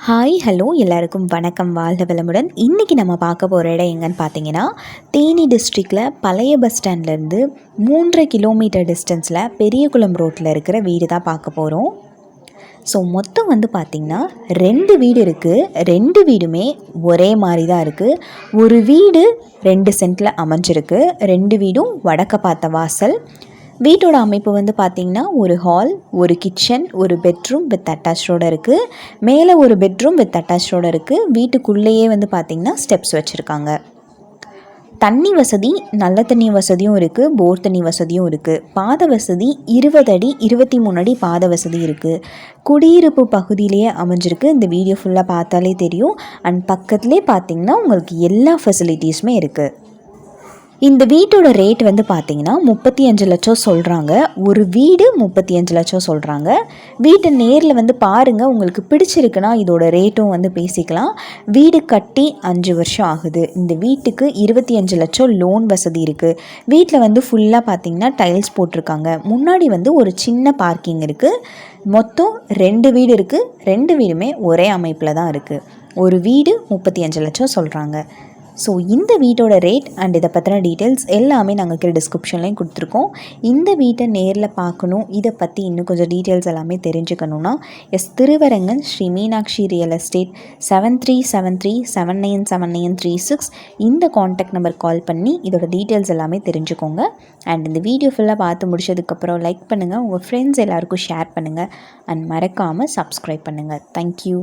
Hi hello எல்லாருக்கும் வணக்கம், வாழ்க வளமுடன். இன்றைக்கி நம்ம பார்க்க போகிற இடம் எங்கன்னு பார்த்தீங்கன்னா, தேனி டிஸ்ட்ரிக்டில் பழைய பஸ் ஸ்டாண்ட்லேருந்து 3.5 கிலோமீட்டர் டிஸ்டன்ஸில் பெரியகுளம் ரோட்டில் இருக்கிற வீடு தான் பார்க்க போகிறோம். ஸோ மொத்தம் பார்த்திங்கன்னா 2 வீடு இருக்குது. 2 வீடுமே ஒரே மாதிரி தான் இருக்குது. ஒரு வீடு 2 சென்ட்டில் அமைஞ்சிருக்கு. 2 வீடும் வடக்க பார்த்த வாசல். வீட்டோட அமைப்பு பார்த்திங்கன்னா ஒரு ஹால், ஒரு கிச்சன், ஒரு பெட்ரூம் வித் அட்டாச்சோடு இருக்குது. மேலே ஒரு பெட்ரூம் வித் அட்டாச்சோடு இருக்குது. வீட்டுக்குள்ளேயே பார்த்திங்கன்னா ஸ்டெப்ஸ் வச்சுருக்காங்க. தண்ணி வசதி, நல்ல தண்ணி வசதியும் இருக்குது, போர் தண்ணி வசதியும் இருக்குது. பாத வசதி 20 அடி 23 அடி பாத வசதி இருக்குது. குடியிருப்பு பகுதியிலேயே அமைஞ்சிருக்கு. இந்த வீடியோ ஃபுல்லாக பார்த்தாலே தெரியும். அண்ட் பக்கத்துலேயே பார்த்திங்கன்னா உங்களுக்கு எல்லா ஃபெசிலிட்டிஸுமே இருக்குது. இந்த வீட்டோட ரேட் பார்த்திங்கன்னா 35 லட்சம் சொல்கிறாங்க. ஒரு வீடு 35 லட்சம் சொல்கிறாங்க. வீட்டை நேரில் பாருங்கள். உங்களுக்கு பிடிச்சிருக்குன்னா இதோட ரேட்டும் பேசிக்கலாம். வீடு கட்டி 5 வருஷம் ஆகுது. இந்த வீட்டுக்கு 25 லட்சம் லோன் வசதி இருக்குது. வீட்டில் ஃபுல்லாக பார்த்திங்கன்னா டைல்ஸ் போட்டிருக்காங்க. முன்னாடி ஒரு சின்ன பார்க்கிங் இருக்குது. மொத்தம் 2 வீடு இருக்குது. 2 வீடுமே ஒரே அமைப்பில் தான் இருக்குது. ஒரு வீடு 35 லட்சம் சொல்கிறாங்க. ஸோ இந்த வீட்டோட ரேட் அண்ட் இதை பற்றின டீட்டெயில்ஸ் எல்லாமே நாங்கள் கீழே டிஸ்கிரிப்ஷன்லேயும் கொடுத்துருக்கோம். இந்த வீட்டை நேரில் பார்க்கணும், இதை பற்றி இன்னும் கொஞ்சம் டீட்டெயில்ஸ் எல்லாமே தெரிஞ்சுக்கணுன்னா திருவரங்கன் ஸ்ரீ மீனாட்சி ரியல் எஸ்டேட் 7373797936 இந்த காண்டாக்ட் நம்பர் கால் பண்ணி இதோட டீட்டெயில்ஸ் எல்லாமே தெரிஞ்சுக்கோங்க. அண்ட் இந்த வீடியோ ஃபுல்லாக பார்த்து முடிச்சதுக்கப்புறம் லைக் பண்ணுங்கள், உங்கள் ஃப்ரெண்ட்ஸ் எல்லாருக்கும் ஷேர் பண்ணுங்கள் அண்ட் மறக்காமல் சப்ஸ்கிரைப் பண்ணுங்கள். தேங்க்யூ.